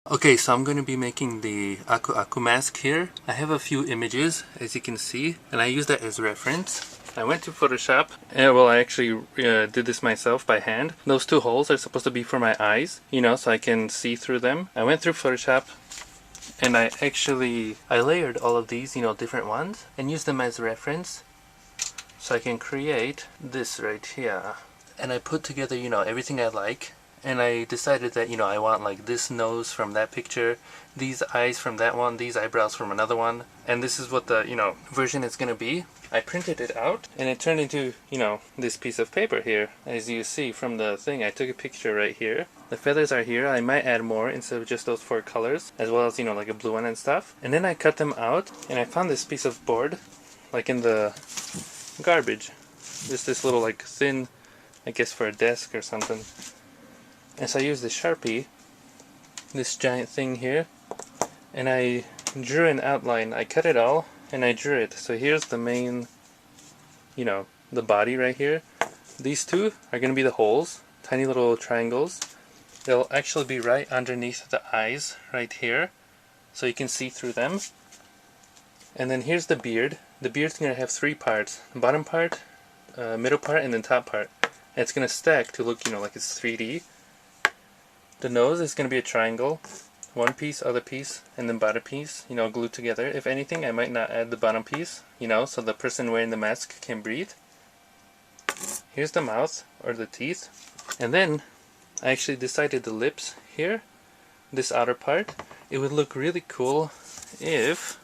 Okay, so I'm going to be making the Aku Aku mask here. I have a few images, as you can see, and I use that as reference. I went to Photoshop, and well, I actually did this myself by hand. Those two holes are supposed to be for my eyes, you know, so I can see through them. I went through Photoshop, and I layered all of these, you know, different ones, and used them as reference, so I can create this right here. And I put together, you know, everything I like. And I decided that, you know, I want like this nose from that picture, these eyes from that one, these eyebrows from another one, and this is what the, you know, version is going to be. I printed it out and it turned into, you know, this piece of paper here. As you see from the thing, I took a picture right here. The feathers are here. I might add more instead of just those 4 colors, as well as, you know, like a blue one and stuff. And then I cut them out and I found this piece of board, like in the garbage. Just this little like thin, I guess for a desk or something. And so I used the Sharpie, this giant thing here, and I drew an outline. I cut it all and I drew it. So here's the main, you know, the body right here. These two are going to be the holes, tiny little triangles. They'll actually be right underneath the eyes right here, so you can see through them. And then here's the beard. The beard's going to have 3 parts, the bottom part, middle part, and then top part. And it's going to stack to look, you know, like it's 3D. The nose is going to be a triangle, one piece, other piece, and then bottom piece, you know, glued together. If anything, I might not add the bottom piece, you know, so the person wearing the mask can breathe. Here's the mouth, or the teeth. And then, I actually decided the lips here, this outer part. It would look really cool if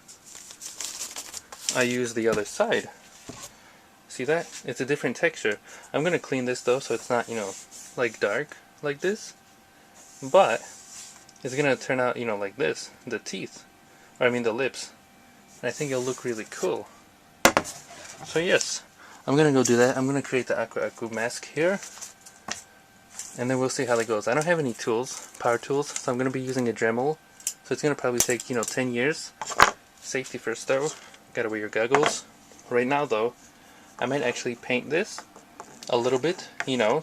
I use the other side. See that? It's a different texture. I'm going to clean this though, so it's not, you know, like dark like this. But it's gonna turn out, you know, like this, the teeth, or I mean the lips. And I think it'll look really cool. So yes, I'm gonna go do that. I'm gonna create the Aku Aku mask here, and then we'll see how that goes. I don't have any tools, power tools, so I'm gonna be using a Dremel. So it's gonna probably take, you know, 10 years. Safety first though. Gotta wear your goggles. Right now though, I might actually paint this a little bit, you know.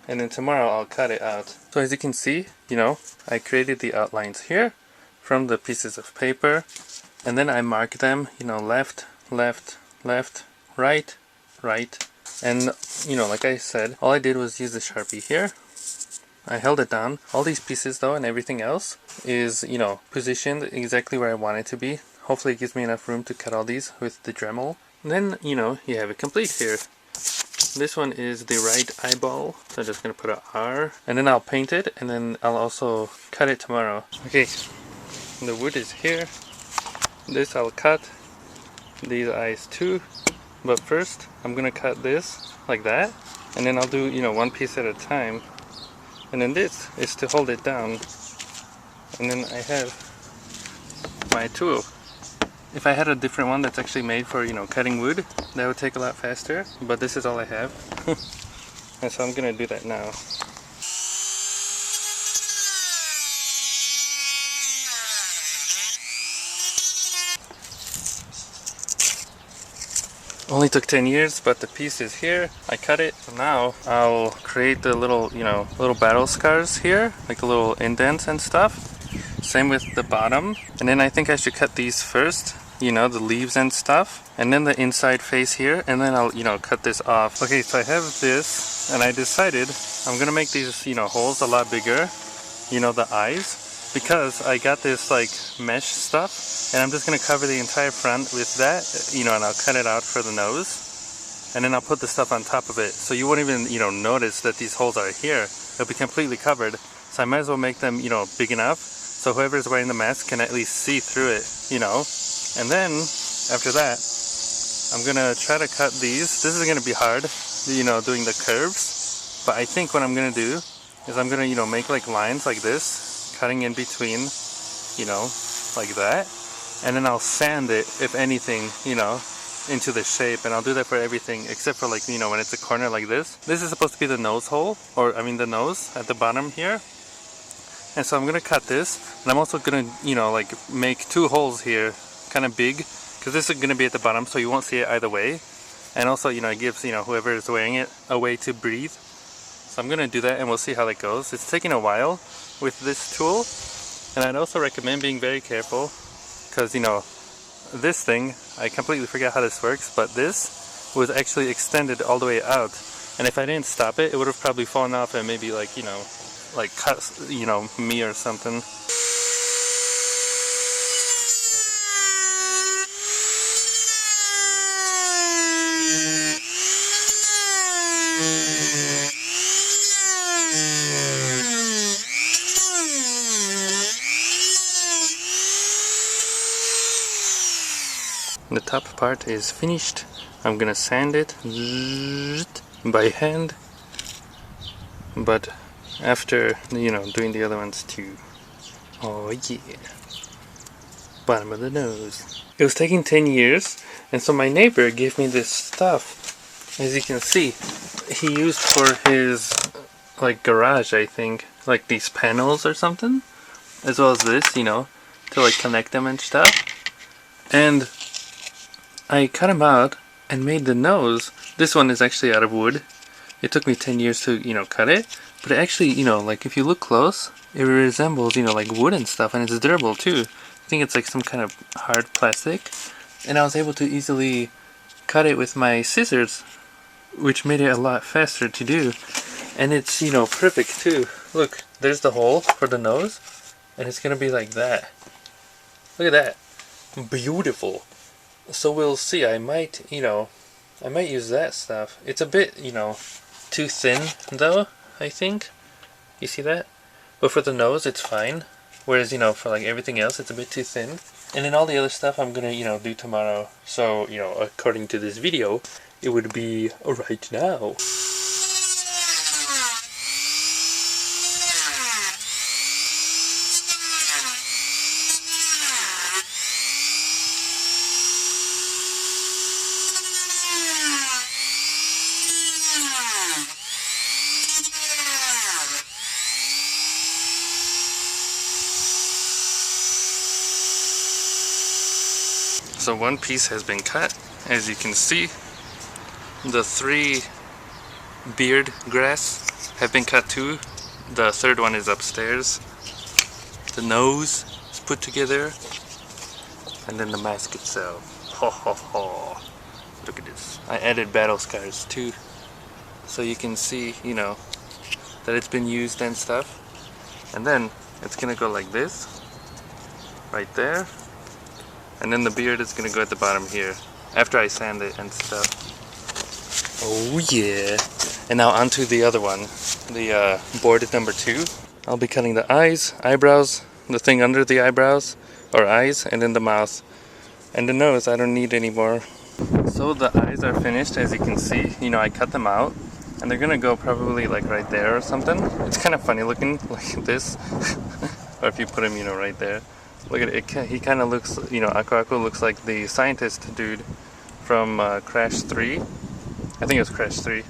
And then tomorrow I'll cut it out. So as you can see, you know, I created the outlines here from the pieces of paper, and then I mark them, you know, left, left, left, right, right, and you know, like I said, all I did was use the Sharpie here. I held it down. All these pieces though and everything else is, you know, positioned exactly where I want it to be. Hopefully it gives me enough room to cut all these with the Dremel. And then, you know, you have it complete here. This one is the right eyeball, so I'm just going to put an R, and then I'll paint it, and then I'll also cut it tomorrow. Okay, the wood is here. This I'll cut, these eyes too, but first I'm going to cut this like that, and then I'll do, you know, one piece at a time. And then this is to hold it down, and then I have my tool. If I had a different one that's actually made for, you know, cutting wood, that would take a lot faster, but this is all I have. And so I'm gonna do that now. Only took 10 years, but the piece is here. I cut it. So now I'll create the little, you know, little battle scars here, like the little indents and stuff. Same with the bottom. And then I think I should cut these first, you know, the leaves and stuff, and then the inside face here, and then I'll, you know, cut this off. Okay, so I have this, and I decided I'm gonna make these, you know, holes a lot bigger, you know, the eyes, because I got this like mesh stuff, and I'm just gonna cover the entire front with that, you know, and I'll cut it out for the nose, and then I'll put the stuff on top of it, so you won't even, you know, notice that these holes are here. They'll be completely covered, so I might as well make them, you know, big enough so whoever's wearing the mask can at least see through it, you know. And then after that, I'm gonna try to cut these. This is gonna be hard, you know, doing the curves, but I think what I'm gonna do is I'm gonna, you know, make like lines like this, cutting in between, you know, like that, and then I'll sand it, if anything, you know, into the shape, and I'll do that for everything except for, like, you know, when it's a corner like this. This is supposed to be the nose hole, or I mean the nose at the bottom here. And so I'm gonna cut this, and I'm also gonna, you know, like make 2 holes here, kind of big, because this is gonna be at the bottom, so you won't see it either way. And also, you know, it gives, you know, whoever is wearing it a way to breathe. So I'm gonna do that, and we'll see how that goes. It's taking a while with this tool, And I'd also recommend being very careful, because you know, this thing, I completely forgot how this works, but this was actually extended all the way out. And if I didn't stop it, it would have probably fallen off and maybe like, you know, like cut, you know, me or something. The top part is finished. I'm gonna sand it by hand, but after, you know, doing the other ones too. Oh yeah. Bottom of the nose. It was taking 10 years, and so my neighbor gave me this stuff. As you can see, he used for his like garage, I think, like these panels or something, as well as this, you know, to like connect them and stuff. And I cut them out and made the nose. This one is actually out of wood. It took me 10 years to, you know, cut it, but it actually, you know, like if you look close, it resembles, you know, like wood and stuff, and it's durable too. I think it's like some kind of hard plastic, and I was able to easily cut it with my scissors, which made it a lot faster to do. And it's, you know, perfect too. Look, there's the hole for the nose, and it's gonna be like that. Look at that. Beautiful. So we'll see. I might, you know, I might use that stuff. It's a bit, you know, too thin though, I think. You see that? But for the nose, it's fine. Whereas, you know, for like everything else, it's a bit too thin. And then all the other stuff I'm gonna, you know, do tomorrow. So, you know, according to this video, it would be right now. So one piece has been cut, as you can see. The 3 beard grass have been cut too. The third one is upstairs. The nose is put together, and then the mask itself. Ho ho ho! Look at this. I added battle scars too, so you can see, you know, that it's been used and stuff. And then it's gonna go like this, right there. And then the beard is gonna go at the bottom here, after I sand it and stuff. Oh yeah! And now onto the other one, the board number 2. I'll be cutting the eyes, eyebrows, the thing under the eyebrows, or eyes, and then the mouth. And the nose, I don't need anymore. So the eyes are finished, as you can see. You know, I cut them out, and they're gonna go probably like right there or something. It's kind of funny looking, like this. Or if you put him, you know, right there. Look at it, he kind of looks, you know, Aku Aku looks like the scientist dude from Crash 3. I think it was Crash 3,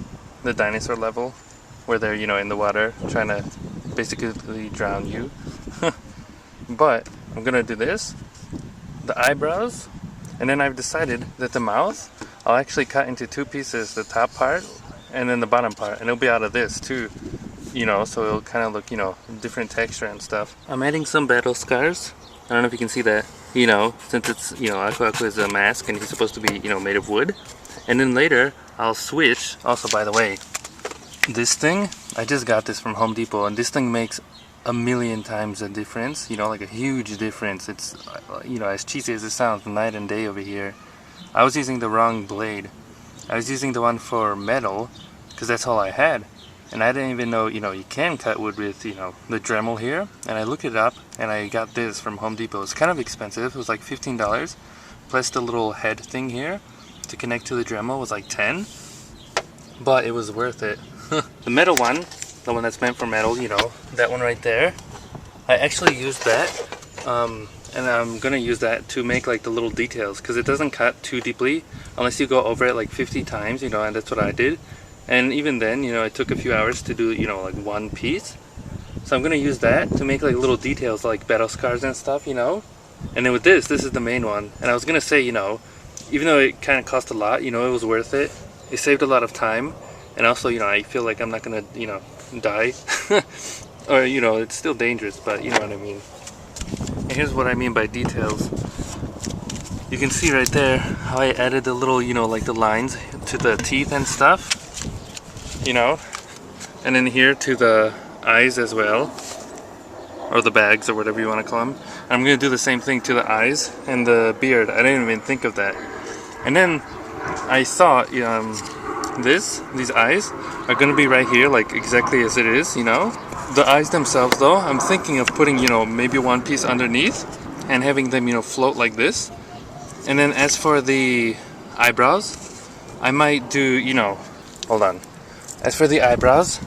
the dinosaur level, where they're, you know, in the water trying to basically drown you. But I'm gonna do this, the eyebrows, and then I've decided that the mouth, I'll actually cut into 2 pieces, the top part and then the bottom part, and it'll be out of this too, you know, so it'll kind of look, you know, different texture and stuff. I'm adding some battle scars. I don't know if you can see that, you know, since it's, you know, Aku Aku is a mask and he's supposed to be, you know, made of wood. And then later, I'll switch. Also, by the way, this thing, I just got this from Home Depot, and this thing makes a million times the difference, you know, like a huge difference. It's, you know, as cheesy as it sounds, night and day over here. I was using the wrong blade. I was using the one for metal, because that's all I had. And I didn't even know, you know, you can cut wood with, you know, the Dremel here. And I looked it up, and I got this from Home Depot. It's kind of expensive. It was like $15. Plus the little head thing here to connect to the Dremel was like 10. But it was worth it. The metal one, the one that's meant for metal, you know, that one right there. I actually used that. And I'm going to use that to make like the little details. Because it doesn't cut too deeply unless you go over it like 50 times, you know, and that's what I did. And even then, you know, it took a few hours to do, you know, like one piece. So I'm going to use that to make like little details like battle scars and stuff, you know. And then with this is the main one. And I was going to say, you know, even though it kind of cost a lot, you know, it was worth it. It saved a lot of time. And also, you know, I feel like I'm not going to, you know, die. Or, you know, it's still dangerous, but you know what I mean. here's what I mean by details. You can see right there how I added the little, you know, like the lines to the teeth and stuff, you know, and then here to the eyes as well, or the bags or whatever you want to call them. I'm going to do the same thing to the eyes and the beard. I didn't even think of that. And then I saw these eyes are going to be right here, like exactly as it is, you know. The eyes themselves though, I'm thinking of putting, you know, maybe one piece underneath and having them, you know, float like this. And then as for the eyebrows, I might do, you know, hold on. As for the eyebrows,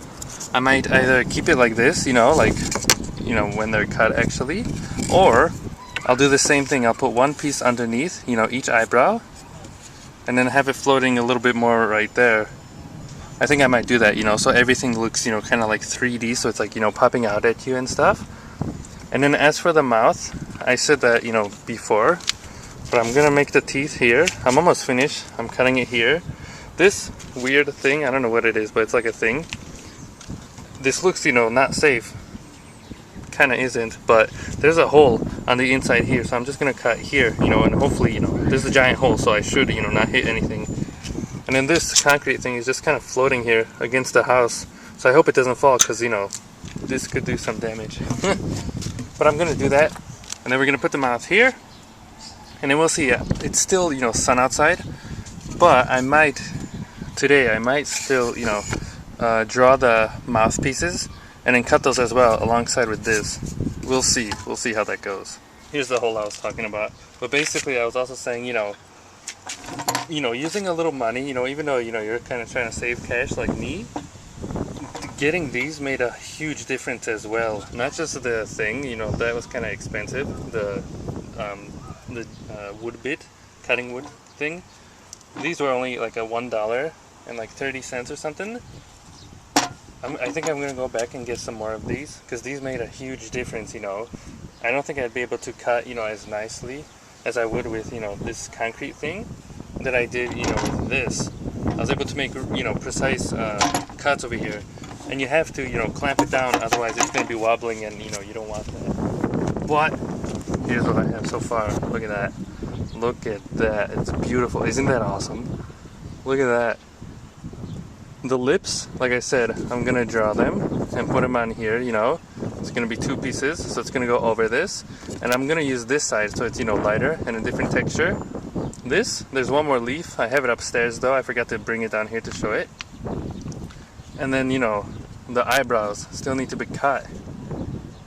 I might either keep it like this, you know, like, you know, when they're cut actually, or I'll do the same thing. I'll put one piece underneath, you know, each eyebrow, and then have it floating a little bit more right there. I think I might do that, you know, so everything looks, you know, kind of like 3D, so it's like, you know, popping out at you and stuff. And then as for the mouth, I said that, you know, before, but I'm gonna make the teeth here. I'm almost finished. I'm cutting it here. This weird thing, I don't know what it is, but it's like a thing. This looks, you know, not safe. Kinda isn't, but there's a hole on the inside here, so I'm just gonna cut here, you know, and hopefully, you know, there's a giant hole, so I should, you know, not hit anything. And then this concrete thing is just kind of floating here against the house, so I hope it doesn't fall, because, you know, this could do some damage. But I'm gonna do that, and then we're gonna put the mouth here, and then we'll see. It's still, you know, sun outside, but I might still, you know, draw the mouthpieces and then cut those as well alongside with this. We'll see how that goes. Here's the hole I was talking about. But basically I was also saying, you know, using a little money, you know, even though, you know, you're kind of trying to save cash like me, getting these made a huge difference as well. Not just the thing, you know, that was kind of expensive, the wood bit, cutting wood thing. These were only like a $1 and like 30 cents or something. I think I'm gonna go back and get some more of these, because these made a huge difference, you know. I don't think I'd be able to cut, you know, as nicely as I would with, you know, this concrete thing that I did, you know, with this. I was able to make, you know, precise cuts over here, and you have to, you know, clamp it down, otherwise it's gonna be wobbling, and, you know, you don't want that. But here's what I have so far. Look at that. Look at that. It's beautiful. Isn't that awesome? Look at that. The lips, like I said, I'm gonna draw them and put them on here, you know. It's gonna be two pieces, so it's gonna go over this. And I'm gonna use this side so it's, you know, lighter and a different texture. There's one more leaf. I have it upstairs though. I forgot to bring it down here to show it. And then, you know, the eyebrows still need to be cut.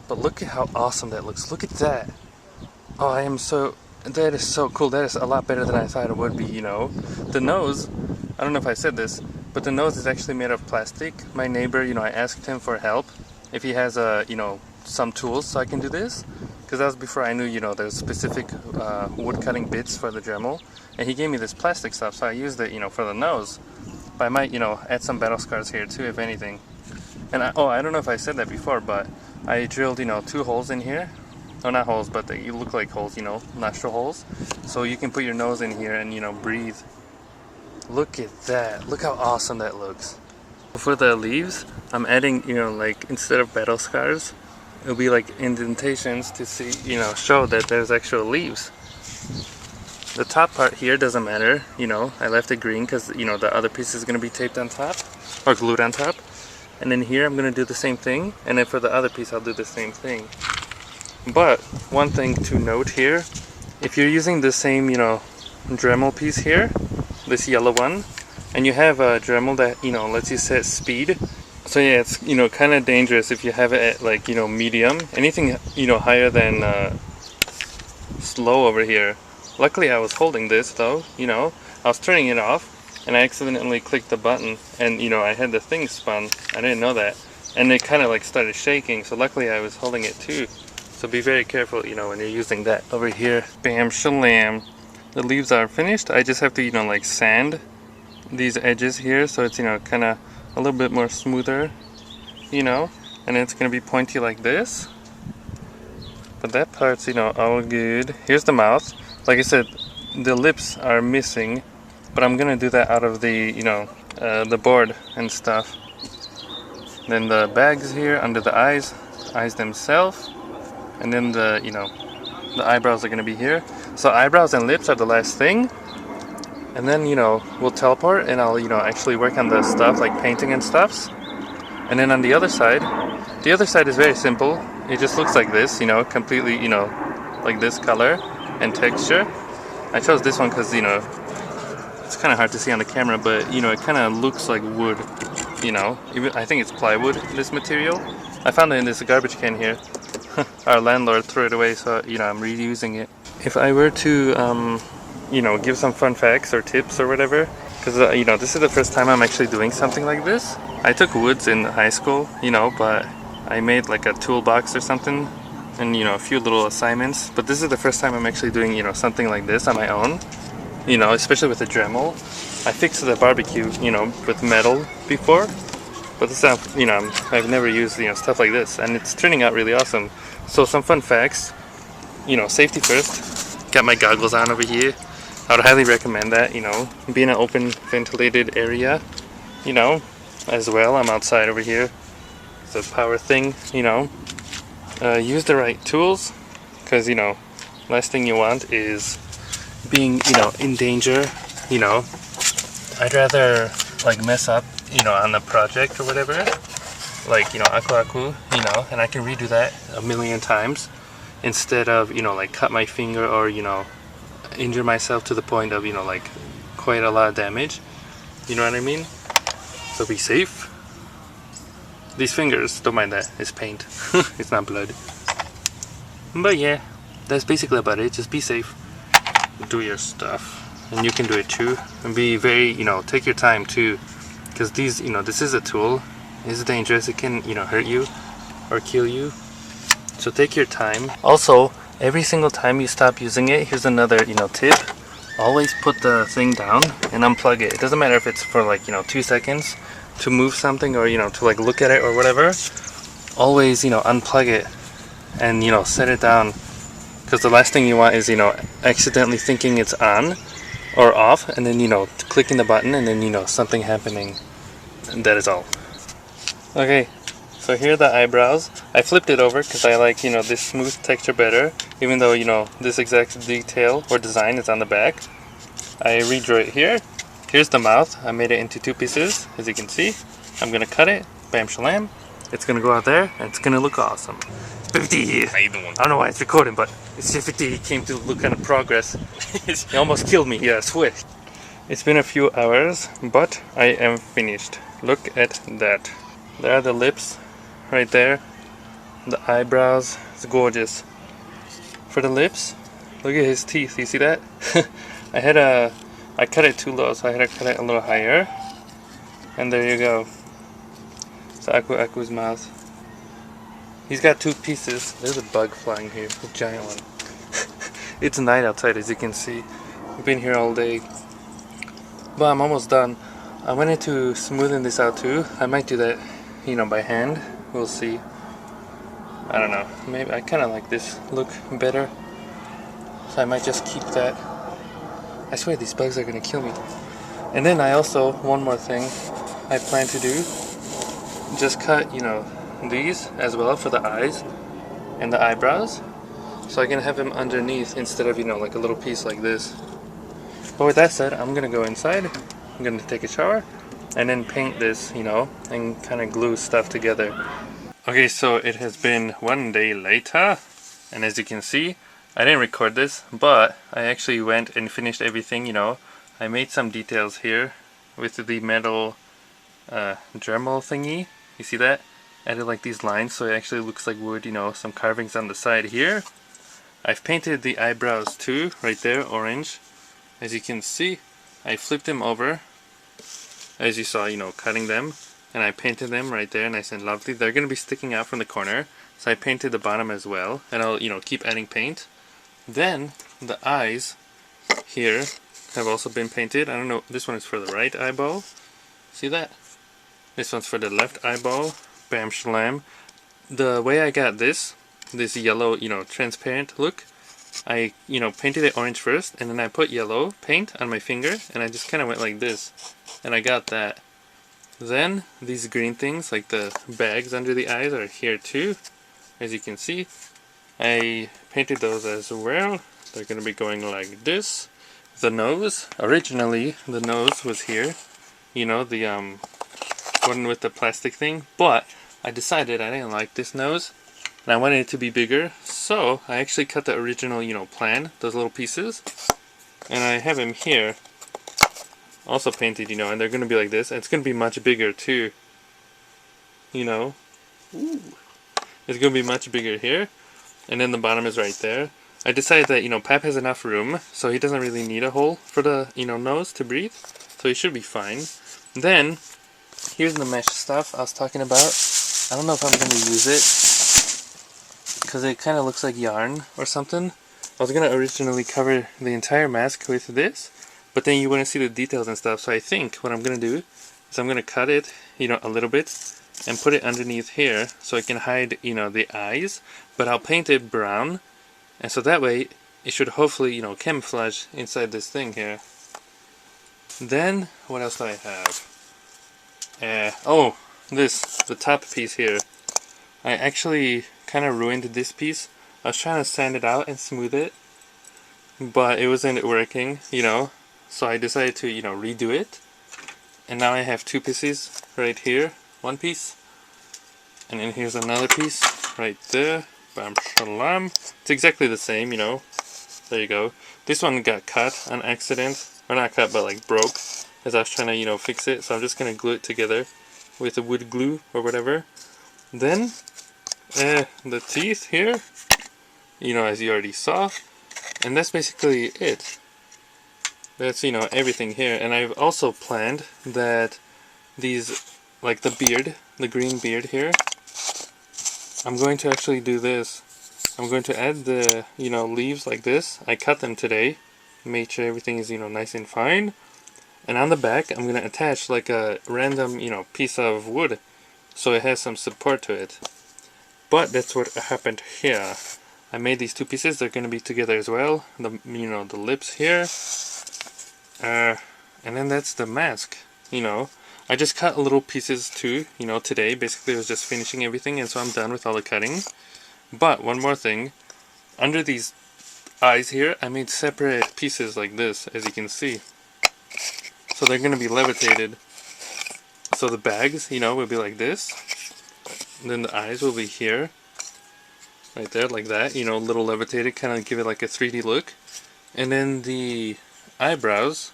But look at how awesome that looks. Look at that. Oh, that is so cool. That is a lot better than I thought it would be, you know. The nose, I don't know if I said this, but the nose is actually made of plastic. My neighbor, you know, I asked him for help if he has you know, some tools so I can do this, because that was before I knew, you know, there's specific wood cutting bits for the Dremel, and he gave me this plastic stuff, so I used it, you know, for the nose. But I might, you know, add some battle scars here too, if anything. And I don't know if I said that before, but I drilled, you know, 2 holes in here. No, not holes, but they look like holes, you know, nostril holes, so you can put your nose in here and, you know, breathe. Look at that. Look how awesome that looks. For the leaves, I'm adding, you know, like, instead of battle scars, it'll be like indentations to see, you know, show that there's actual leaves. The top part here doesn't matter, you know, I left it green because, you know, the other piece is going to be taped on top, or glued on top. And then here I'm going to do the same thing, and then for the other piece I'll do the same thing. But one thing to note here, if you're using the same, you know, Dremel piece here, this yellow one, and you have a Dremel that, you know, lets you set speed, so yeah, it's, you know, kind of dangerous if you have it at, like, you know, medium. Anything, you know, higher than slow over here. Luckily I was holding this though, you know, I was turning it off and I accidentally clicked the button, and, you know, I had the thing spun. I didn't know that, and it kind of like started shaking, so luckily I was holding it too. So be very careful, you know, when you're using that. Over here, bam shalam. The leaves are finished. I just have to, you know, like, sand these edges here so it's, you know, kind of a little bit more smoother, you know, and it's going to be pointy like this. But that part's, you know, all good. Here's the mouth. Like I said, the lips are missing, but I'm going to do that out of the, you know, the board and stuff. Then the bags here under the eyes themselves, and then the, you know, The eyebrows are gonna be here. So eyebrows and lips are the last thing. And then, you know, we'll teleport and I'll, you know, actually work on the stuff like painting and stuffs. And then on the other side is very simple. It just looks like this, you know, completely, you know, like this color and texture. I chose this one because, you know, it's kind of hard to see on the camera, but, you know, it kind of looks like wood, you know. Even I think it's plywood, this material. I found it in this garbage can here. Our landlord threw it away, so, you know, I'm reusing it. If I were to, you know, give some fun facts or tips or whatever, because, you know, this is the first time I'm actually doing something like this. I took woods in high school, you know, but I made like a toolbox or something and, you know, a few little assignments. But this is the first time I'm actually doing, you know, something like this on my own, you know, especially with the Dremel. I fixed the barbecue, you know, with metal before, but this time, you know, I've never used, you know, stuff like this, and it's turning out really awesome. So some fun facts, you know, safety first. Got my goggles on over here. I would highly recommend that, you know, be in an open ventilated area, you know, as well. I'm outside over here. It's a power thing, you know. Use the right tools, because, you know, last thing you want is being, you know, in danger, you know. I'd rather like mess up, you know, on the project or whatever, like, you know, aku, you know, and I can redo that a million times instead of, you know, like cut my finger or, you know, injure myself to the point of, you know, like quite a lot of damage. You know what I mean? So be safe. These fingers, don't mind that, it's paint. It's not blood. But yeah, that's basically about it. Just be safe, do your stuff, and you can do it too. And be very, you know, take your time too, because these, you know, this is a tool. It's dangerous. It can, you know, hurt you or kill you. So take your time. Also, every single time you stop using it, here's another, you know, tip. Always put the thing down and unplug it. It doesn't matter if it's for like, you know, 2 seconds to move something or, you know, to like look at it or whatever. Always, you know, unplug it and, you know, set it down, because the last thing you want is, you know, accidentally thinking it's on or off and then, you know, clicking the button and then, you know, something happening. And that is all. Okay, so here are the eyebrows. I flipped it over because I like, you know, this smooth texture better, even though, you know, this exact detail or design is on the back. I redrew it here. Here's the mouth. I made it into 2 pieces, as you can see. I'm gonna cut it, bam shalam. It's gonna go out there and it's gonna look awesome. It's 50. I don't know why it's recording, but it's 50. He came to look at the progress. He almost killed me, yeah, I swear. It's been a few hours, but I am finished. Look at that. There are the lips right there. The eyebrows. It's gorgeous. For the lips, look at his teeth. You see that? I cut it too low, so I had to cut it a little higher. And there you go. It's Aku's mouth. He's got 2 pieces. There's a bug flying here, a giant one. It's night outside, as you can see. I've been here all day. But I'm almost done. I wanted to smoothen this out too. I might do that, you know, by hand. We'll see. I don't know. Maybe I kind of like this look better. So I might just keep that. I swear these bugs are gonna kill me. And then I also, one more thing I plan to do. Just cut, you know, these as well for the eyes and the eyebrows. So I can have them underneath instead of, you know, like a little piece like this. But with that said, I'm gonna go inside. I'm gonna take a shower and then paint this, you know, and kind of glue stuff together. Okay, so it has been 1 day later, and as you can see, I didn't record this, but I actually went and finished everything, you know. I made some details here with the metal Dremel thingy. You see that? Added like these lines so it actually looks like wood, you know, some carvings on the side here. I've painted the eyebrows too, right there, orange. As you can see, I flipped them over, as you saw, you know, cutting them, and I painted them right there, nice and lovely. They're going to be sticking out from the corner, so I painted the bottom as well, and I'll, you know, keep adding paint. Then, the eyes here have also been painted. I don't know, this one is for the right eyeball. See that? This one's for the left eyeball. Bam shalam. The way I got this yellow, you know, transparent look, I, you know, painted it orange first, and then I put yellow paint on my finger, and I just kind of went like this, and I got that. Then, these green things, like the bags under the eyes, are here too, as you can see. I painted those as well. They're going to be going like this. The nose, originally the nose was here, you know, the one with the plastic thing, but I decided I didn't like this nose and I wanted it to be bigger, so I actually cut the original, you know, plan, those little pieces, and I have them here also painted, you know, and they're going to be like this, and it's going to be much bigger too, you know. Ooh. It's going to be much bigger here, and then the bottom is right there. I decided that, you know, Pap has enough room, so he doesn't really need a hole for the, you know, nose to breathe, so he should be fine. Then, here's the mesh stuff I was talking about. I don't know if I'm going to use it, because it kind of looks like yarn or something. I was going to originally cover the entire mask with this, but then you want to see the details and stuff, so I think what I'm going to do is I'm going to cut it, you know, a little bit, and put it underneath here, so I can hide, you know, the eyes, but I'll paint it brown, and so that way it should hopefully, you know, camouflage inside this thing here. Then, what else do I have? Oh, the top piece here. I actually kind of ruined this piece. I was trying to sand it out and smooth it, but it wasn't working, you know, so I decided to, you know, redo it. And now I have two pieces right here. One piece, and then here's another piece right there. Bam shalom. It's exactly the same, you know. There you go. This one got cut on accident, or not cut, but like broke as I was trying to, you know, fix it. So I'm just gonna glue it together with a wood glue or whatever. Then the teeth here, you know, as you already saw, and that's basically it. That's, you know, everything here. And I've also planned that these, like the beard, the green beard here, I'm going to actually do this. I'm going to add the, you know, leaves like this. I cut them today, made sure everything is, you know, nice and fine. And on the back, I'm going to attach like a random, you know, piece of wood, so it has some support to it. But that's what happened here. I made these two pieces. They're going to be together as well. The, you know, the lips here, and then that's the mask. You know, I just cut little pieces too, you know, today. Basically, I was just finishing everything, and so I'm done with all the cutting. But one more thing, under these eyes here, I made separate pieces like this, as you can see. So they're going to be levitated. So the bags, you know, will be like this. And then the eyes will be here. Right there, like that, you know, a little levitated, kind of give it like a 3D look. And then the eyebrows,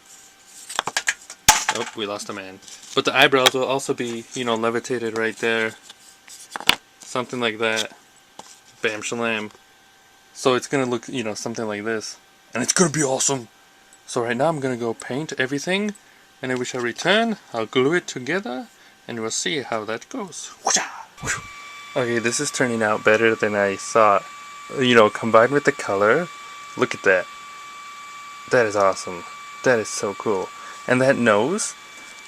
oh, we lost a man. But the eyebrows will also be, you know, levitated right there. Something like that. Bam shalam. So it's gonna look, you know, something like this. And it's gonna be awesome! So right now I'm gonna go paint everything, and then we shall return, I'll glue it together, and we'll see how that goes. Okay, this is turning out better than I thought. You know, combined with the color, look at that. That is awesome. That is so cool. And that nose,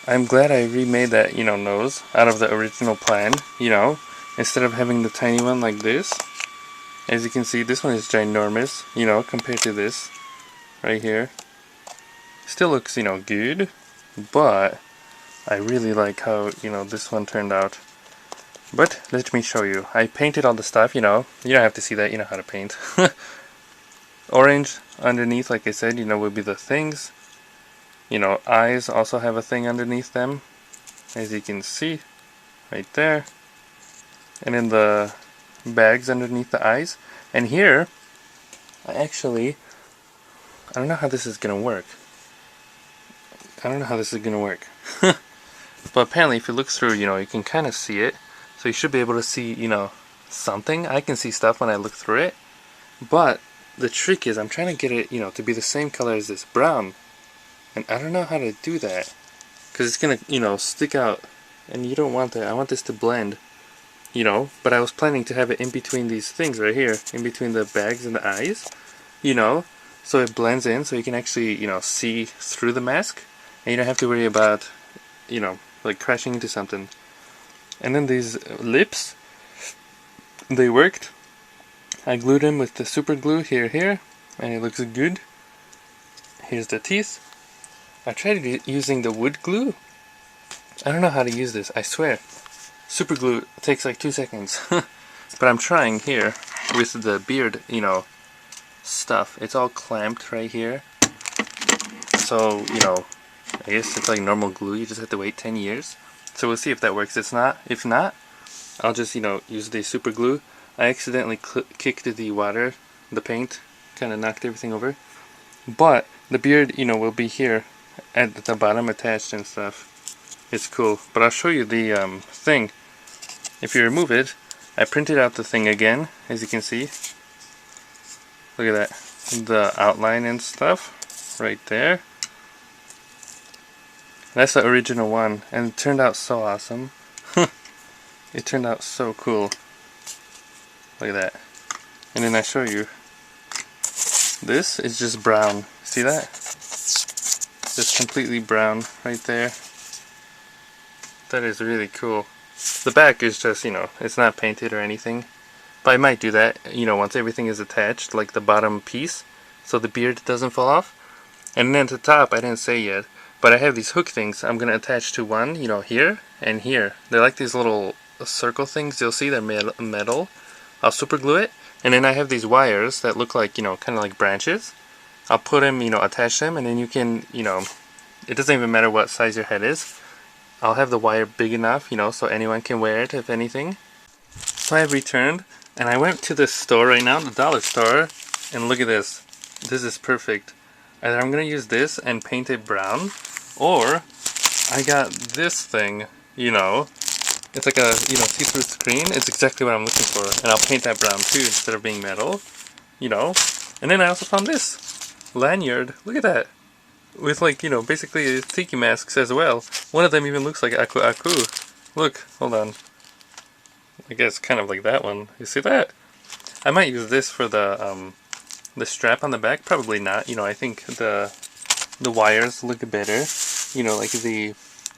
I'm glad I remade that, you know, nose out of the original plan, you know, instead of having the tiny one like this. As you can see, this one is ginormous, you know, compared to this right here. Still looks, you know, good, but I really like how, you know, this one turned out. But let me show you. I painted all the stuff, you know. You don't have to see that, you know how to paint. Orange underneath, like I said, you know, will be the things. You know, eyes also have a thing underneath them, as you can see, right there. And then the bags underneath the eyes. And here, I don't know how this is gonna work. But apparently if you look through, you know, you can kind of see it. So you should be able to see, you know, something. I can see stuff when I look through it. But the trick is I'm trying to get it, you know, to be the same color as this brown. And I don't know how to do that. Because it's gonna, you know, stick out. And you don't want that. I want this to blend. You know, but I was planning to have it in between these things right here, in between the bags and the eyes, you know, so it blends in, so you can actually, you know, see through the mask, and you don't have to worry about, you know, like crashing into something. And then these lips, they worked. I glued them with the super glue here, and it looks good. Here's the teeth. I tried using the wood glue. I don't know how to use this, I swear. Super glue takes like 2 seconds. But I'm trying here. with the beard, you know, stuff. It's all clamped right here. So, you know, I guess it's like normal glue. You just have to wait 10 years. So we'll see if that works. If not, I'll just, you know, use the super glue. I accidentally kicked the water, the paint, kind of knocked everything over. But the beard, you know, will be here at the bottom attached and stuff. It's cool. But I'll show you the thing. If you remove it, I printed out the thing again, as you can see. Look at that. The outline and stuff right there. That's the original one, and it turned out so awesome. It turned out so cool. Look at that. And then I show you. This is just brown. See that? Just completely brown right there. That is really cool. The back is just, you know, it's not painted or anything. But I might do that, you know, once everything is attached, like the bottom piece, so the beard doesn't fall off. And then the top, I didn't say yet, but I have these hook things I'm going to attach to one, you know, here and here. They're like these little circle things. You'll see they're metal. I'll super glue it. And then I have these wires that look like, you know, kind of like branches. I'll put them, you know, attach them, and then you can, you know, it doesn't even matter what size your head is. I'll have the wire big enough, you know, so anyone can wear it, if anything. So I have returned, and I went to this store right now, the dollar store, and look at this. This is perfect. Either I'm going to use this and paint it brown, or I got this thing, you know. It's like a, you know, see-through screen. It's exactly what I'm looking for. And I'll paint that brown too, instead of being metal, you know. And then I also found this lanyard. Look at that. With, like, you know, basically tiki masks as well. One of them even looks like Aku Aku. Look, hold on. I guess kind of like that one. You see that? I might use this for the strap on the back. Probably not. You know, I think the wires look better. You know, like the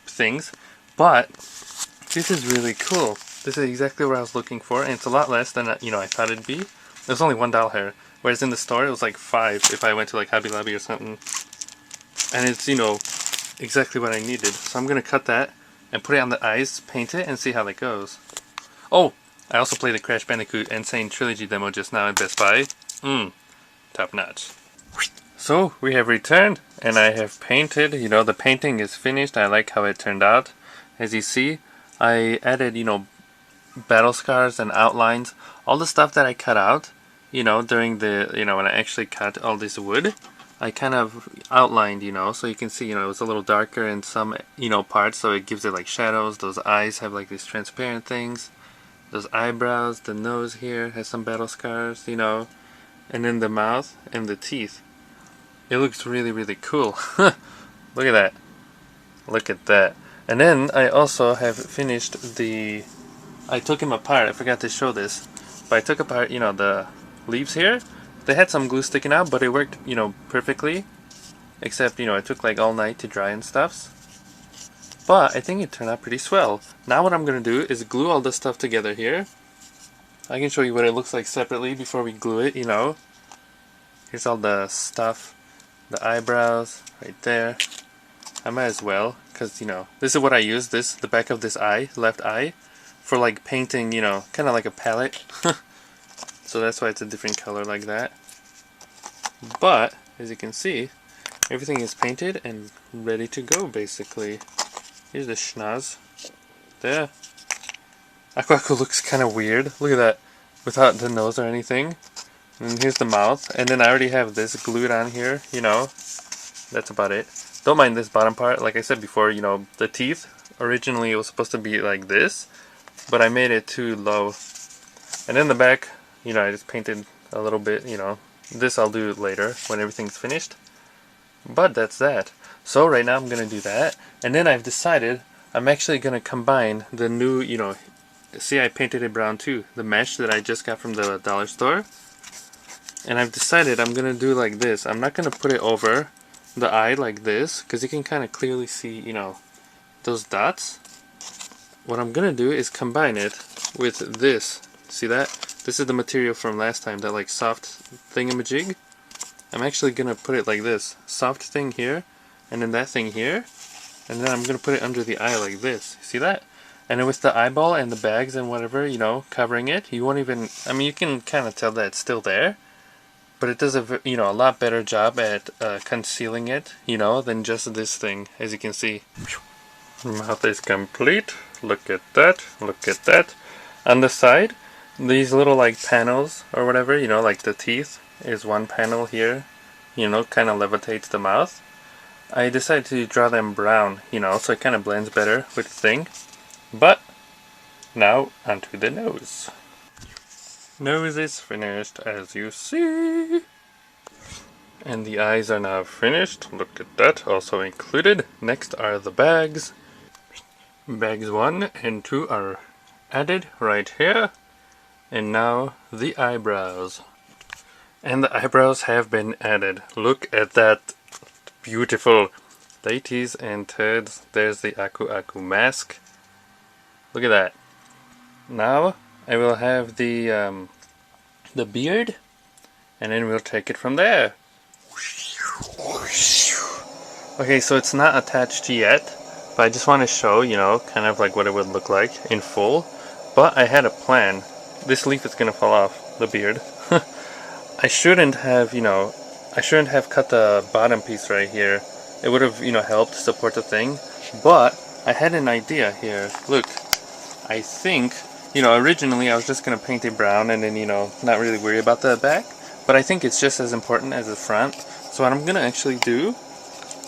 things. But this is really cool. This is exactly what I was looking for, and it's a lot less than, you know, I thought it'd be. It was only $1, whereas in the store it was like $5 if I went to like Hobby Lobby or something. And it's, you know, exactly what I needed. So I'm gonna cut that and put it on the eyes, paint it, and see how that goes. Oh, I also played the Crash Bandicoot and Sane Trilogy demo just now at Best Buy. Top notch. So we have returned, and I have painted. You know, the painting is finished. I like how it turned out. As you see, I added, you know, battle scars and outlines. All the stuff that I cut out, you know, during the, you know, when I actually cut all this wood, I kind of outlined, you know, so you can see, you know, it was a little darker in some, you know, parts, so it gives it like shadows. Those eyes have like these transparent things. Those eyebrows, the nose here has some battle scars, you know, and then the mouth and the teeth. It looks really, really cool. Look at that. Look at that. And then I also have finished the, I took him apart. I forgot to show this, but I took apart, you know, the leaves here. They had some glue sticking out, but it worked, you know, perfectly. Except, you know, it took like all night to dry and stuff. But I think it turned out pretty swell. Now what I'm going to do is glue all this stuff together here. I can show you what it looks like separately before we glue it, you know. Here's all the stuff. The eyebrows right there. I might as well, because, you know, this is what I use, the back of this eye, left eye, for like painting, you know, kind of like a palette. So that's why it's a different color like that. But, as you can see, everything is painted and ready to go, basically. Here's the schnoz. There. Aku Aku looks kind of weird. Look at that. Without the nose or anything. And here's the mouth. And then I already have this glued on here, you know. That's about it. Don't mind this bottom part. Like I said before, you know, the teeth, originally it was supposed to be like this, but I made it too low. And then the back, you know, I just painted a little bit, you know. This I'll do later when everything's finished. But that's that. So right now I'm going to do that. And then I've decided I'm actually going to combine the new, you know, see I painted it brown too. The mesh that I just got from the dollar store. And I've decided I'm going to do like this. I'm not going to put it over the eye like this, because you can kind of clearly see, you know, those dots. What I'm going to do is combine it with this. See that? This is the material from last time, that like soft thingamajig. I'm actually going to put it like this. Soft thing here, and then that thing here. And then I'm going to put it under the eye like this. See that? And then with the eyeball and the bags and whatever, you know, covering it, you won't even, I mean, you can kind of tell that it's still there, but it does a, you know, a lot better job at concealing it, you know, than just this thing, as you can see. Mouth is complete. Look at that, look at that. On the side, these little like panels or whatever, you know, like the teeth is one panel here, you know, kind of levitates the mouth. I decided to draw them brown, you know, so it kind of blends better with the thing. But now onto the nose. Nose is finished, as you see. And the eyes are now finished. Look at that, also included. Next are the bags. Bags 1 and 2 are added right here. And now the eyebrows. And the eyebrows have been added. Look at that beautiful ladies and turds. There's the Aku Aku mask. Look at that. Now I will have the beard, and then we'll take it from there. Okay, so it's not attached yet, but I just want to show, you know, kind of like what it would look like in full. But I had a plan. This leaf is gonna fall off, the beard. I shouldn't have, you know, I shouldn't have cut the bottom piece right here. It would have, you know, helped support the thing. But I had an idea here. Look, I think, you know, originally I was just gonna paint it brown and then, you know, not really worry about the back. But I think it's just as important as the front. So what I'm gonna actually do,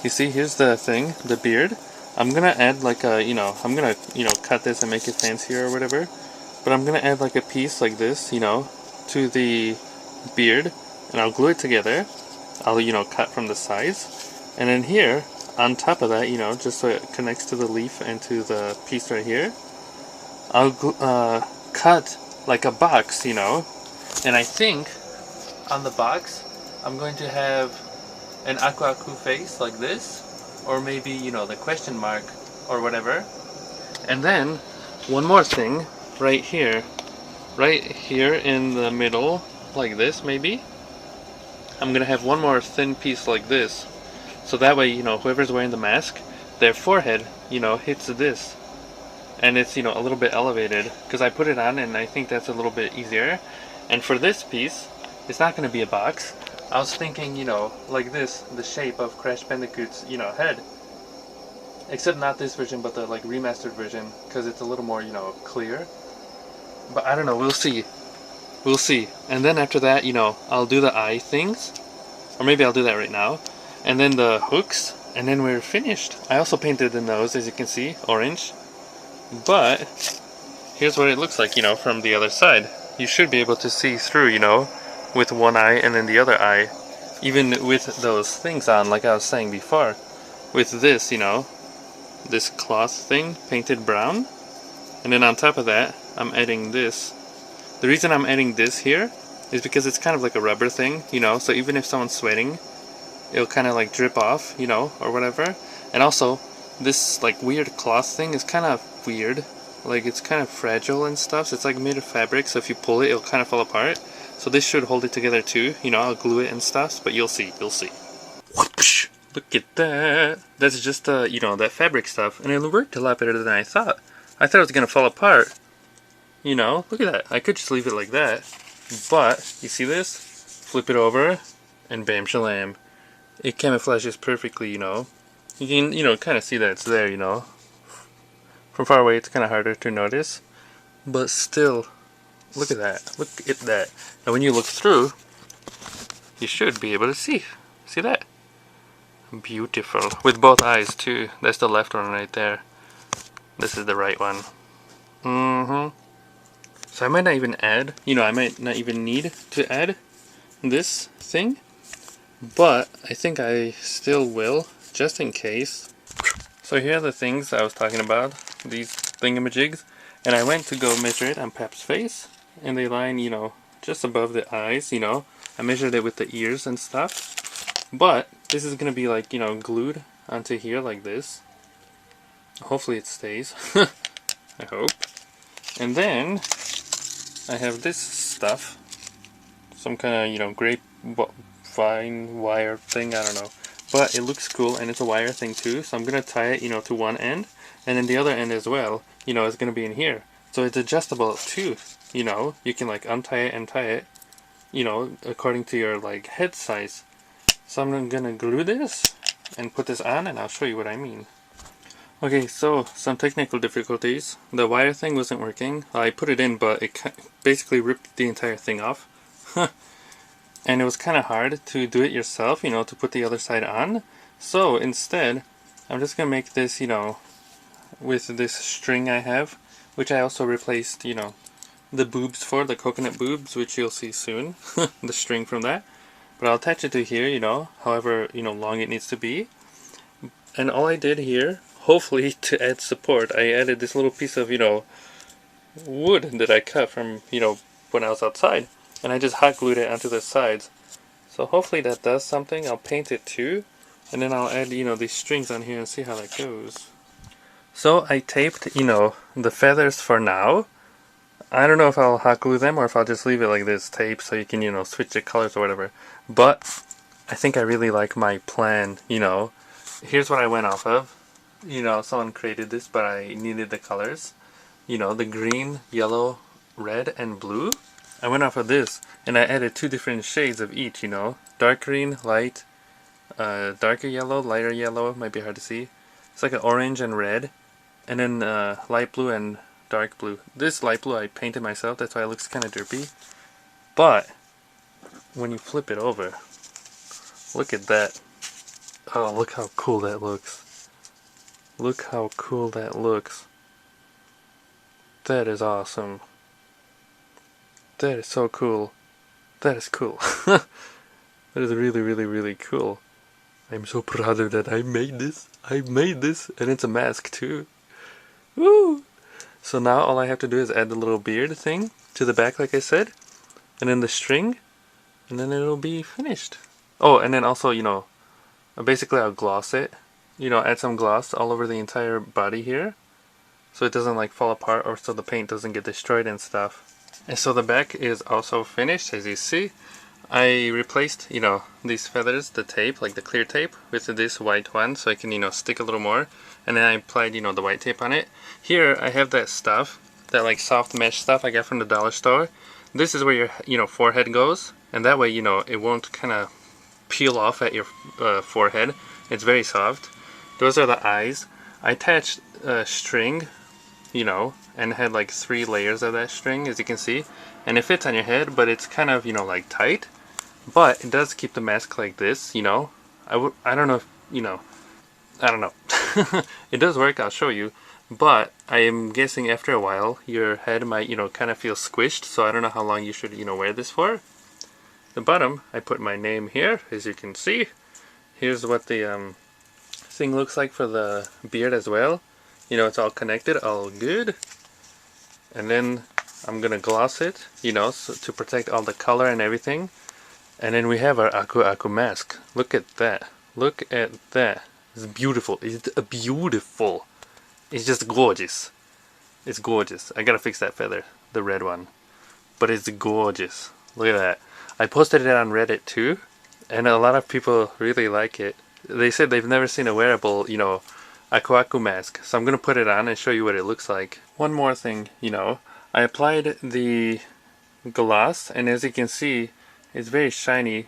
you see, here's the thing, the beard. I'm gonna add like a, you know, I'm gonna, you know, cut this and make it fancier or whatever. But I'm gonna add like a piece like this, you know, to the beard, and I'll glue it together. I'll, you know, cut from the sides, and then here on top of that, you know, just so it connects to the leaf and to the piece right here, I'll cut like a box, you know, and I think on the box I'm going to have an Aku Aku face like this, or maybe, you know, the question mark or whatever. And then one more thing right here in the middle, like this maybe. I'm gonna have one more thin piece like this, so that way, you know, whoever's wearing the mask, their forehead, you know, hits this, and it's, you know, a little bit elevated, because I put it on and I think that's a little bit easier. And for this piece, it's not gonna be a box. I was thinking, you know, like this, the shape of Crash Bandicoot's, you know, head, except not this version, but the like remastered version, because it's a little more, you know, clear. But I don't know, we'll see. We'll see. And then after that, you know, I'll do the eye things. Or maybe I'll do that right now. And then the hooks. And then we're finished. I also painted the nose, as you can see, orange. But here's what it looks like, you know, from the other side. You should be able to see through, you know, with one eye and then the other eye. Even with those things on, like I was saying before. With this, you know, this cloth thing painted brown. And then on top of that, I'm adding this. The reason I'm adding this here is because it's kind of like a rubber thing, you know, so even if someone's sweating, it'll kind of like drip off, you know, or whatever. And also, this like weird cloth thing is kind of weird. Like, it's kind of fragile and stuff, so it's like made of fabric, so if you pull it, it'll kind of fall apart. So this should hold it together too, you know, I'll glue it and stuff, but you'll see, you'll see. Whoosh! Look at that! That's just, you know, that fabric stuff, and it worked a lot better than I thought. I thought it was gonna fall apart. You know, look at that. I could just leave it like that. But, you see this? Flip it over, and bam shalam. It camouflages perfectly, you know. You can, you know, kind of see that it's there, you know. From far away, it's kind of harder to notice. But still, look at that. Look at that. Now, when you look through, you should be able to see. See that? Beautiful. With both eyes, too. That's the left one right there. This is the right one. So I might not even add, you know, I might not even need to add this thing, but I think I still will, just in case. So here are the things I was talking about, these thingamajigs, and I went to go measure it on Pep's face, and they line, you know, just above the eyes, you know. I measured it with the ears and stuff, but this is going to be like, you know, glued onto here like this. Hopefully it stays, I hope. And then I have this stuff, some kind of, you know, grapevine wire thing, I don't know. but it looks cool, and it's a wire thing too, so I'm gonna tie it, to one end, and then the other end as well, is gonna be in here. So it's adjustable too, you can like untie it and tie it, according to your like head size. So I'm gonna glue this and put this on, and I'll show you what I mean. Okay, so some technical difficulties. The wire thing wasn't working. I put it in, but it basically ripped the entire thing off. And it was kind of hard to do it yourself, to put the other side on. So instead, I'm just gonna make this, with this string I have, which I also replaced, the boobs for, the coconut boobs, which you'll see soon, the string from that. But I'll attach it to here, however, long it needs to be. And all I did here, hopefully to add support, I added this little piece of, wood that I cut from, when I was outside. And I just hot glued it onto the sides. So hopefully that does something. I'll paint it too. And then I'll add, these strings on here and see how that goes. So I taped, the feathers for now. I don't know if I'll hot glue them or if I'll just leave it like this tape so you can, switch the colors or whatever. But I think I really like my plan, Here's what I went off of. Someone created this, but I needed the colors. The green, yellow, red, and blue. I went off of this, and I added 2 different shades of each, Dark green, light, darker yellow, lighter yellow, might be hard to see. It's like an orange and red, and then light blue and dark blue. This light blue I painted myself, that's why it looks kind of derpy. But when you flip it over, look at that. Oh, look how cool that looks. Look how cool that looks. That is awesome. That is so cool. That is cool. That is really, really, really cool. I'm so proud of that. I made this. I made this. And it's a mask too. Woo! So now all I have to do is add the little beard thing to the back like I said. And then the string. And then it'll be finished. Oh, and then also, basically I'll gloss it. Add some gloss all over the entire body here. So it doesn't like fall apart or so the paint doesn't get destroyed and stuff. And so the back is also finished, as you see. I replaced, these feathers, the tape, like the clear tape, with this white one so I can, stick a little more. And then I applied, the white tape on it. Here I have that stuff, that like soft mesh stuff I got from the dollar store. This is where your, forehead goes. And that way, it won't kind of peel off at your forehead. It's very soft. Those are the eyes. I attached a string, and had like 3 layers of that string, as you can see. And it fits on your head, but it's kind of, like tight. But it does keep the mask like this, I don't know if, I don't know. It does work, I'll show you. But I am guessing after a while, your head might, kind of feel squished. So I don't know how long you should, wear this for. The bottom, I put my name here, as you can see. Here's what the thing looks like for the beard as well. It's all connected, all good. And then I'm gonna gloss it, so to protect all the color and everything. And then we have our Aku Aku mask. Look at that. Look at that. It's beautiful. It's beautiful. It's just gorgeous. It's gorgeous. I gotta fix that feather, the red one. But it's gorgeous. Look at that. I posted it on Reddit too, and a lot of people really like it. They said they've never seen a wearable, Aku Aku mask. So I'm gonna put it on and show you what it looks like. One more thing, I applied the gloss, and as you can see, it's very shiny,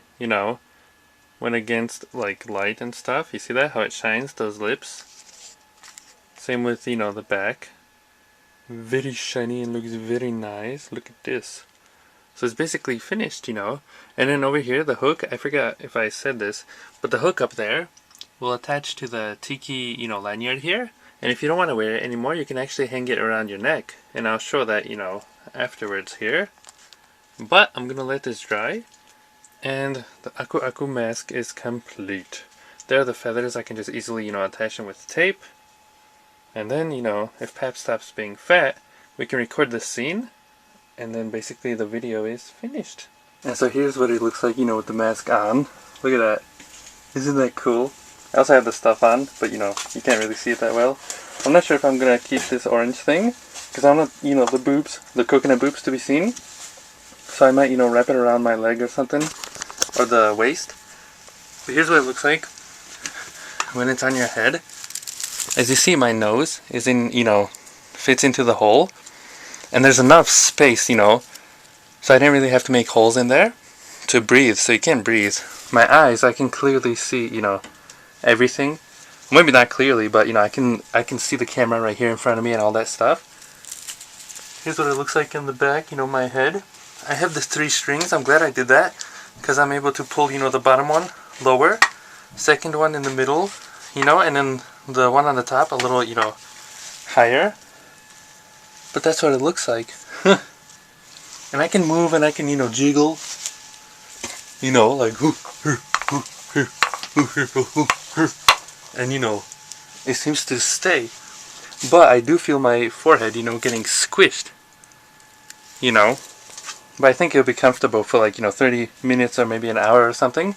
when against like light and stuff. You see that? How it shines, those lips. Same with, the back. Very shiny and looks very nice. Look at this. So it's basically finished, And then over here, the hook, I forgot if I said this, but the hook up there will attach to the tiki, lanyard here. And if you don't want to wear it anymore, you can actually hang it around your neck. And I'll show that, afterwards here. But I'm gonna let this dry. And the Aku Aku mask is complete. There are the feathers. I can just easily, attach them with tape. And then, if Pap stops being fat, we can record the scene. And then basically the video is finished. And so here's what it looks like, with the mask on. Look at that. Isn't that cool? I also have the stuff on, but you can't really see it that well. I'm not sure if I'm gonna keep this orange thing, because I want, the boobs, the coconut boobs to be seen. So I might, wrap it around my leg or something, or the waist. But here's what it looks like. when it's on your head, as you see, my nose is in, fits into the hole, and there's enough space, so I didn't really have to make holes in there to breathe, so you can't breathe. My eyes, I can clearly see, everything. Maybe not clearly, but I can see the camera right here in front of me and all that stuff. Here's what it looks like in the back, my head. I have the 3 strings. I'm glad I did that because I'm able to pull, the bottom one lower, second one in the middle, and then the one on the top a little, higher. But that's what it looks like. And I can move and I can, jiggle, like and it seems to stay. But I do feel my forehead, getting squished. But I think it'll be comfortable for like, 30 minutes or maybe an hour or something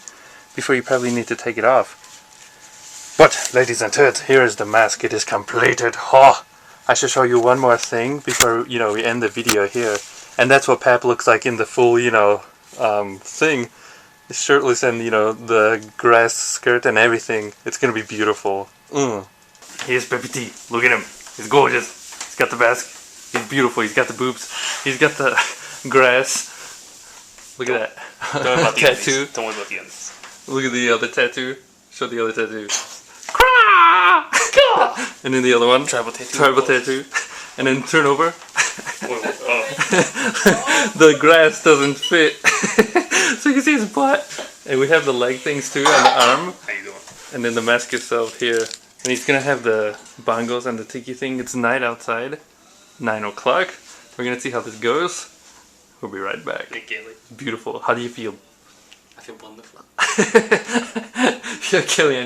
before you probably need to take it off. But, ladies and turds, here is the mask. It is completed. Oh, I should show you one more thing before, we end the video here. And that's what Pap looks like in the full, thing. Shirtless and, the grass skirt and everything. It's gonna be beautiful. Here's Peppy T. Look at him. He's gorgeous. He's got the mask. He's beautiful. He's got the boobs. He's got the grass. Look at that. Don't worry about the tattoo. Don't worry about the ends. Look at the other tattoo. Show the other tattoo. And then the other one. Tribal tattoo. Tribal tattoo. And then turn over. The grass doesn't fit. So you can see his butt. And we have the leg things too on the arm. How you doing? And then the mask itself here. And he's gonna have the bongos and the tiki thing. It's night outside. 9 o'clock. We're gonna see how this goes. We'll be right back. Hey, Kelly. Beautiful. How do you feel? I feel wonderful. Yeah, Kelly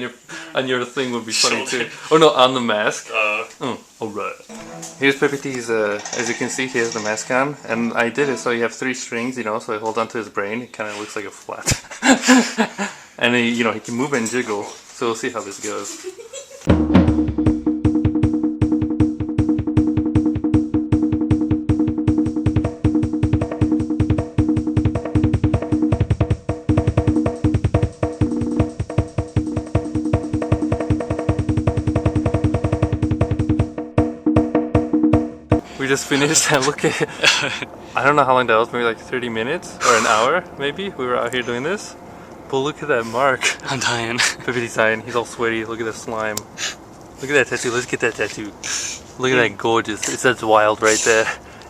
on your thing would be funny too. Oh no, on the mask. Alright. Here's Peppy T's, as you can see, he has the mask on. And I did it so you have 3 strings, so I hold onto his brain. It kind of looks like a flat. And he can move and jiggle. So we'll see how this goes. We just finished and look at I don't know how long that was, maybe like 30 minutes or an hour maybe. We were out here doing this. But look at that mark. I'm dying. Peppy's dying. He's all sweaty. Look at the slime. Look at that tattoo. Let's get that tattoo. Look at that gorgeous. It says wild right there.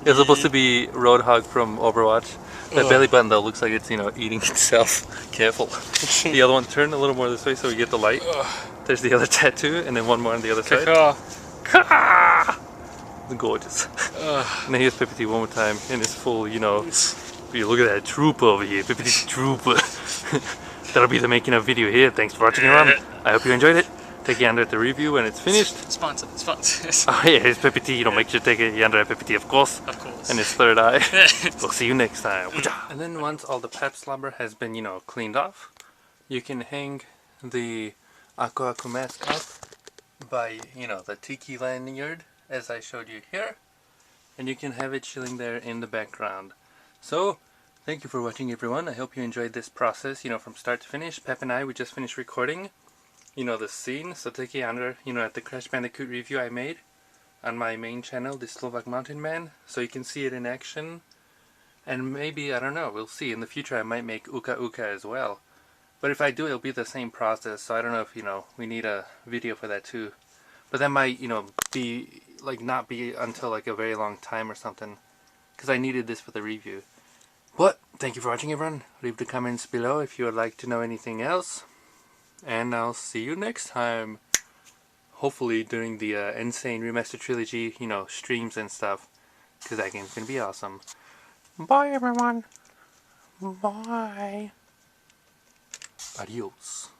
It's supposed to be Roadhog from Overwatch. That belly button though looks like it's, eating itself. Careful. The other one, turn a little more this way so we get the light. There's the other tattoo and then one more on the other side. Gorgeous. And then here's Peppy T one more time in his full, look at that trooper over here. Peppy T's trooper. That'll be the making of video here. Thanks for watching everyone. I hope you enjoyed it. Take a gander at the review when it's finished. Sponsor. Oh yeah, here's Peppy T. Make sure to take a gander at Peppy T, of course. Of course. And his third eye. We'll see you next time. And then once all the pap slobber has been, cleaned off, you can hang the Aku Aku mask up by, the tiki lanyard, as I showed you here. And you can have it chilling there in the background. So, thank you for watching everyone. I hope you enjoyed this process, from start to finish. Pep and I, we just finished recording, the scene. So take a gander, at the Crash Bandicoot review I made on my main channel, the Slovak Mountain Man. So you can see it in action. And maybe, I don't know, we'll see. In the future I might make Uka Uka as well. But if I do, it'll be the same process. So I don't know if, we need a video for that too. But that might, be, not be until a very long time or something. Because I needed this for the review. But, thank you for watching everyone. Leave the comments below if you would like to know anything else. And I'll see you next time. Hopefully during the Sane Remastered Trilogy, streams and stuff. Because that game's going to be awesome. Bye everyone. Bye. Adios.